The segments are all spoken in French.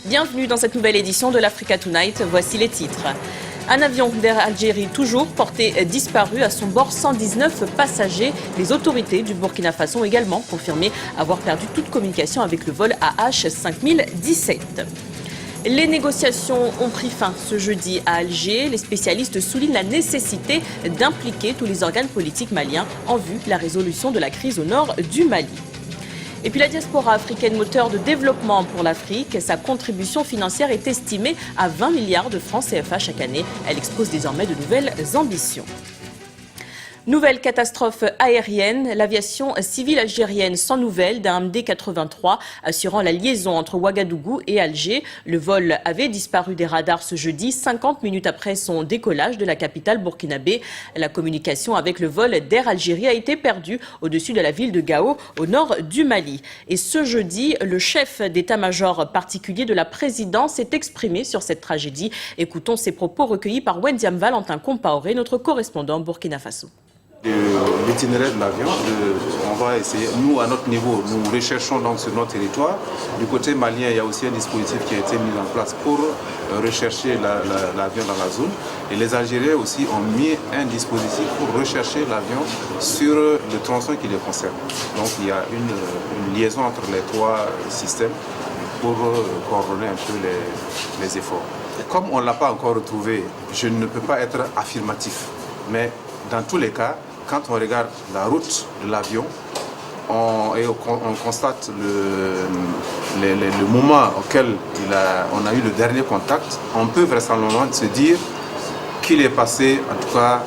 Bienvenue dans cette nouvelle édition de l'Africa Tonight. Voici les titres. Un avion d'Air Algérie toujours porté disparu, à son bord 119 passagers. Les autorités du Burkina Faso ont également confirmé avoir perdu toute communication avec le vol AH5017. Les négociations ont pris fin ce jeudi à Alger. Les spécialistes soulignent la nécessité d'impliquer tous les organes politiques maliens en vue de la résolution de la crise au nord du Mali. Et puis la diaspora africaine, moteur de développement pour l'Afrique, sa contribution financière est estimée à 20 milliards de francs CFA chaque année. Elle expose désormais de nouvelles ambitions. Nouvelle catastrophe aérienne, l'aviation civile algérienne sans nouvelles d'un MD-83 assurant la liaison entre Ouagadougou et Alger. Le vol avait disparu des radars ce jeudi, 50 minutes après son décollage de la capitale burkinabé. La communication avec le vol d'Air Algérie a été perdue au-dessus de la ville de Gao, au nord du Mali. Et ce jeudi, le chef d'état-major particulier de la présidence s'est exprimé sur cette tragédie. Écoutons ses propos recueillis par Wendiam Valentin Compaoré, notre correspondant Burkina Faso. L'itinéraire de l'avion, on va essayer, nous à notre niveau, nous recherchons donc sur notre territoire. Du côté malien, il y a aussi un dispositif qui a été mis en place pour rechercher l'avion dans la zone. Et les Algériens aussi ont mis un dispositif pour rechercher l'avion sur le tronçon qui les concerne. Donc il y a une liaison entre les trois systèmes pour coordonner un peu les efforts. Comme on ne l'a pas encore retrouvé, je ne peux pas être affirmatif. Mais dans tous les cas, quand on regarde la route de l'avion on constate le moment auquel on a eu le dernier contact, on peut vraisemblablement se dire qu'il est passé, en tout cas,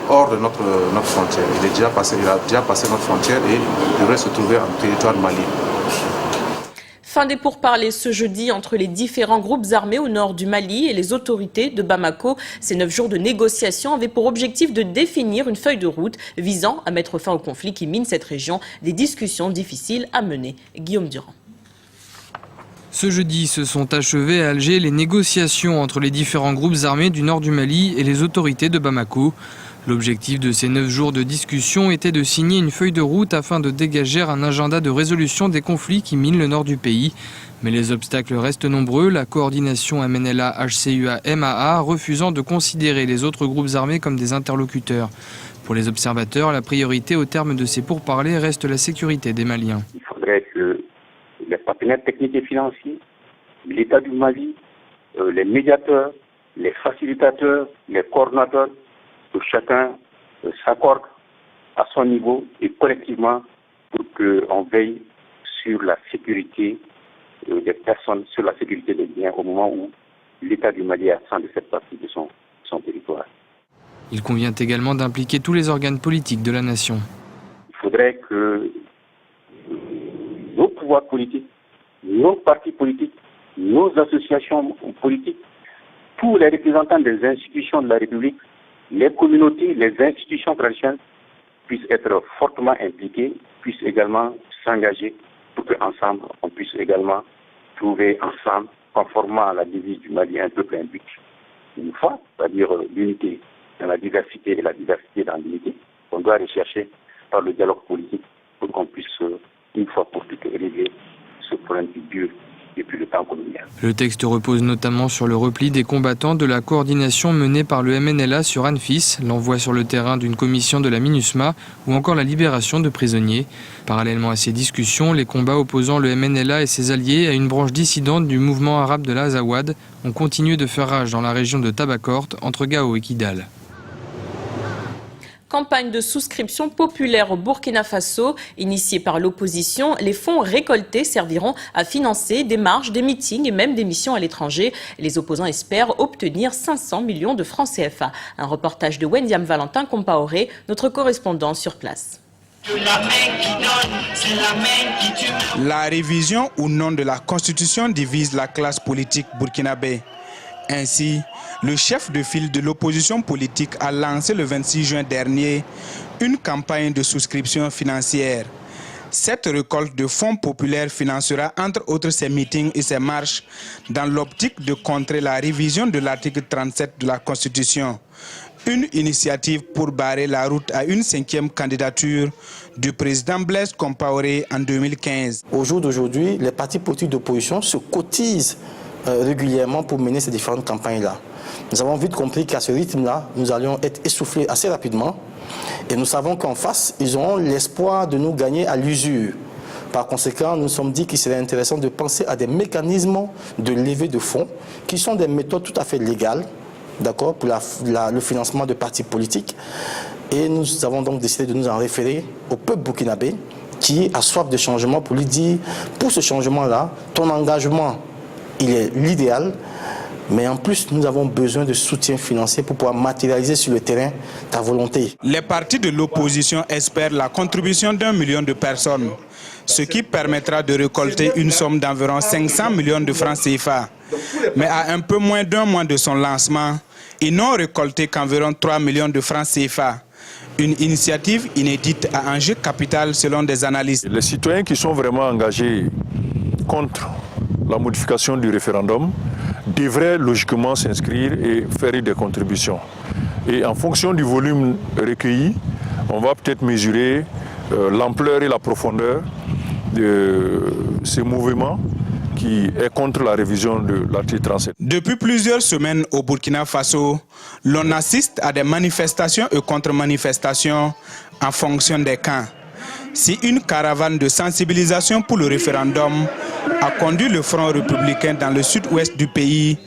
hors de notre frontière. Il a déjà passé notre frontière et il devrait se trouver en territoire malien. Fin des pourparlers ce jeudi entre les différents groupes armés au nord du Mali et les autorités de Bamako. Ces 9 jours de négociations avaient pour objectif de définir une feuille de route visant à mettre fin au conflit qui mine cette région. Des discussions difficiles à mener. Guillaume Durand. Ce jeudi se sont achevées à Alger les négociations entre les différents groupes armés du nord du Mali et les autorités de Bamako. L'objectif de ces 9 jours de discussion était de signer une feuille de route afin de dégager un agenda de résolution des conflits qui minent le nord du pays. Mais les obstacles restent nombreux, la coordination MNLA-HCUA-MAA refusant de considérer les autres groupes armés comme des interlocuteurs. Pour les observateurs, la priorité au terme de ces pourparlers reste la sécurité des Maliens. Il faudrait que les partenaires techniques et financiers, l'État du Mali, les médiateurs, les facilitateurs, les coordonnateurs, que chacun s'accorde à son niveau et collectivement pour qu'on veille sur la sécurité des personnes, sur la sécurité des biens au moment où l'État du Mali a 100 de cette partie de son territoire. Il convient également d'impliquer tous les organes politiques de la nation. Il faudrait que nos pouvoirs politiques, nos partis politiques, nos associations politiques, tous les représentants des institutions de la République, les communautés, les institutions traditionnelles puissent être fortement impliquées, puissent également s'engager pour qu'ensemble, on puisse également trouver ensemble, conformément à la devise du Mali, un peuple, un but, une foi, c'est-à-dire l'unité dans la diversité et la diversité dans l'unité, qu'on doit rechercher par le dialogue politique pour qu'on puisse, une fois pour toutes, régler ce problème du Dieu depuis le temps colonial. Le texte repose notamment sur le repli des combattants de la coordination menée par le MNLA sur Anfis, l'envoi sur le terrain d'une commission de la MINUSMA ou encore la libération de prisonniers. Parallèlement à ces discussions, les combats opposant le MNLA et ses alliés à une branche dissidente du mouvement arabe de l'Azawad ont continué de faire rage dans la région de Tabakort, entre Gao et Kidal. Campagne de souscription populaire au Burkina Faso. Initiée par l'opposition, les fonds récoltés serviront à financer des marches, des meetings et même des missions à l'étranger. Les opposants espèrent obtenir 500 millions de francs CFA. Un reportage de Wendiam Valentin Compaoré, notre correspondant sur place. La révision ou non de la Constitution divise la classe politique burkinabé. Ainsi, le chef de file de l'opposition politique a lancé le 26 juin dernier une campagne de souscription financière. Cette récolte de fonds populaires financera entre autres ses meetings et ses marches dans l'optique de contrer la révision de l'article 37 de la Constitution. Une initiative pour barrer la route à une 5e candidature du président Blaise Compaoré en 2015. Au jour d'aujourd'hui, les partis politiques d'opposition se cotisent régulièrement pour mener ces différentes campagnes-là. Nous avons vite compris qu'à ce rythme-là, nous allions être essoufflés assez rapidement. Et nous savons qu'en face, ils auront l'espoir de nous gagner à l'usure. Par conséquent, nous nous sommes dit qu'il serait intéressant de penser à des mécanismes de levée de fonds qui sont des méthodes tout à fait légales, d'accord, pour le financement de partis politiques. Et nous avons donc décidé de nous en référer au peuple burkinabé qui a soif de changement pour lui dire, pour ce changement-là, ton engagement, il est l'idéal, mais en plus, nous avons besoin de soutien financier pour pouvoir matérialiser sur le terrain ta volonté. Les partis de l'opposition espèrent la contribution d'1 million de personnes, ce qui permettra de récolter une somme d'environ 500 millions de francs CFA. Mais à un peu moins d'un mois de son lancement, ils n'ont récolté qu'environ 3 millions de francs CFA. Une initiative inédite à enjeu capital selon des analystes. Les citoyens qui sont vraiment engagés contre la modification du référendum devraient logiquement s'inscrire et faire des contributions. Et en fonction du volume recueilli, on va peut-être mesurer l'ampleur et la profondeur de ces mouvements qui est contre la révision de l'article 37. Depuis plusieurs semaines au Burkina Faso, l'on assiste à des manifestations et contre-manifestations en fonction des camps. Si une caravane de sensibilisation pour le référendum a conduit le Front républicain dans le sud-ouest du pays,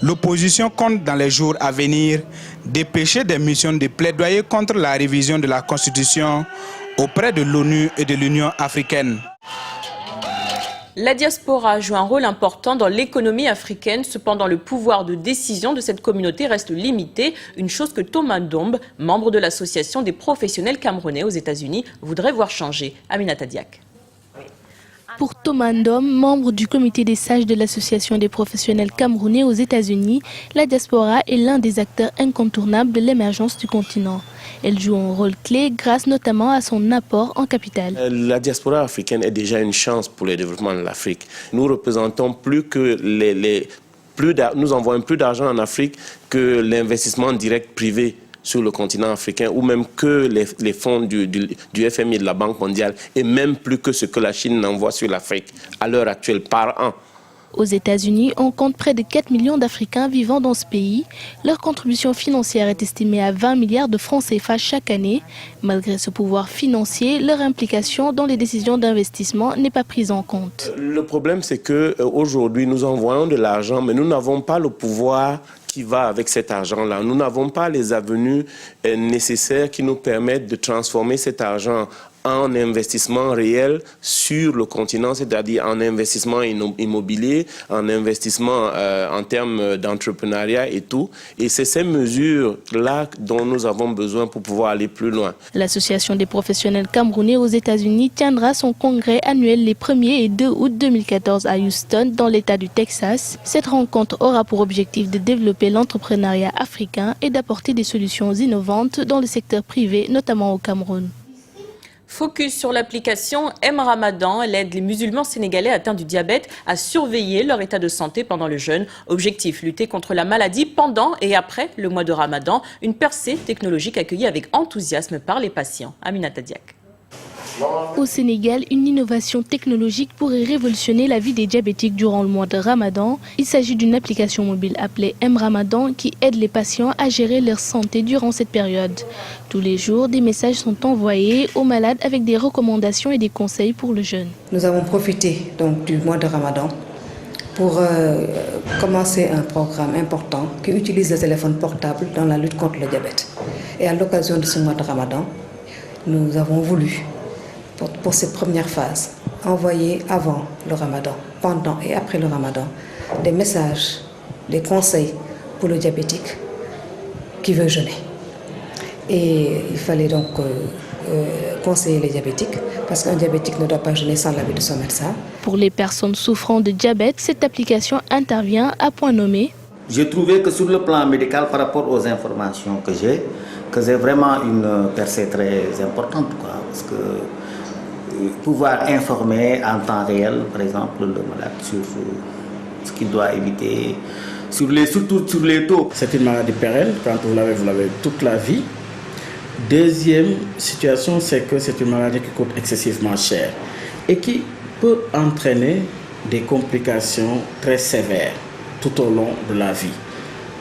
l'opposition compte dans les jours à venir dépêcher des missions de plaidoyer contre la révision de la Constitution auprès de l'ONU et de l'Union africaine. La diaspora joue un rôle important dans l'économie africaine. Cependant, le pouvoir de décision de cette communauté reste limité. Une chose que Thomas Ndombe, membre de l'association des professionnels camerounais aux États-Unis, voudrait voir changer. Aminata Diak. Pour Thomas Ndombe, membre du comité des sages de l'association des professionnels camerounais aux États-Unis, la diaspora est l'un des acteurs incontournables de l'émergence du continent. Elle joue un rôle clé grâce notamment à son apport en capital. La diaspora africaine est déjà une chance pour le développement de l'Afrique. Nous représentons plus que nous envoyons plus d'argent en Afrique que l'investissement direct privé sur le continent africain, ou même que les fonds du FMI et de la Banque mondiale, et même plus que ce que la Chine envoie sur l'Afrique à l'heure actuelle par an. Aux États-Unis, on compte près de 4 millions d'Africains vivant dans ce pays. Leur contribution financière est estimée à 20 milliards de francs CFA chaque année. Malgré ce pouvoir financier, leur implication dans les décisions d'investissement n'est pas prise en compte. Le problème, c'est qu'aujourd'hui, nous envoyons de l'argent, mais nous n'avons pas le pouvoir qui va avec cet argent-là. Nous n'avons pas les avenues nécessaires qui nous permettent de transformer cet argent en investissement réel sur le continent, c'est-à-dire en investissement immobilier, en investissement en termes d'entrepreneuriat et tout. Et c'est ces mesures-là dont nous avons besoin pour pouvoir aller plus loin. L'Association des professionnels camerounais aux États-Unis tiendra son congrès annuel les 1er et 2 août 2014 à Houston, dans l'État du Texas. Cette rencontre aura pour objectif de développer l'entrepreneuriat africain et d'apporter des solutions innovantes dans le secteur privé, notamment au Cameroun. Focus sur l'application M-Ramadan. Elle aide les musulmans sénégalais atteints du diabète à surveiller leur état de santé pendant le jeûne. Objectif, lutter contre la maladie pendant et après le mois de Ramadan. Une percée technologique accueillie avec enthousiasme par les patients. Aminata Diak. Au Sénégal, une innovation technologique pourrait révolutionner la vie des diabétiques durant le mois de Ramadan. Il s'agit d'une application mobile appelée M-Ramadan qui aide les patients à gérer leur santé durant cette période. Tous les jours, des messages sont envoyés aux malades avec des recommandations et des conseils pour le jeûne. Nous avons profité donc du mois de Ramadan pour commencer un programme important qui utilise le téléphone portable dans la lutte contre le diabète. Et à l'occasion de ce mois de Ramadan, nous avons voulu, pour cette première phase, envoyer avant le Ramadan, pendant et après le Ramadan, des messages, des conseils pour le diabétique qui veut jeûner. Et il fallait donc conseiller les diabétiques, parce qu'un diabétique ne doit pas jeûner sans l'avis de son médecin. Pour les personnes souffrant de diabète, cette application intervient à point nommé. J'ai trouvé que sur le plan médical, par rapport aux informations que j'ai vraiment une percée très importante, parce que pouvoir informer en temps réel, par exemple, le malade sur ce qu'il doit éviter, surtout sur les taux. C'est une maladie pérenne, quand vous l'avez toute la vie. Deuxième situation, c'est que c'est une maladie qui coûte excessivement cher et qui peut entraîner des complications très sévères tout au long de la vie.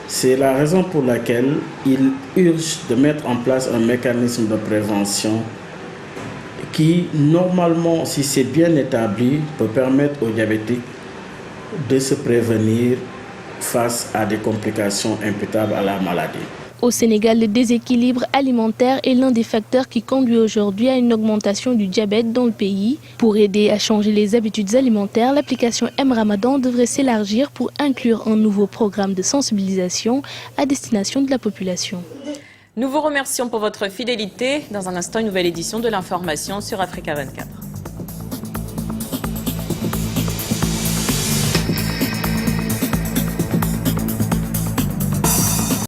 C'est la raison pour laquelle il urge de mettre en place un mécanisme de prévention qui, normalement, si c'est bien établi, peut permettre aux diabétiques de se prévenir face à des complications imputables à la maladie. Au Sénégal, le déséquilibre alimentaire est l'un des facteurs qui conduit aujourd'hui à une augmentation du diabète dans le pays. Pour aider à changer les habitudes alimentaires, l'application M-Ramadan devrait s'élargir pour inclure un nouveau programme de sensibilisation à destination de la population. Nous vous remercions pour votre fidélité. Dans un instant, une nouvelle édition de l'information sur Africa 24.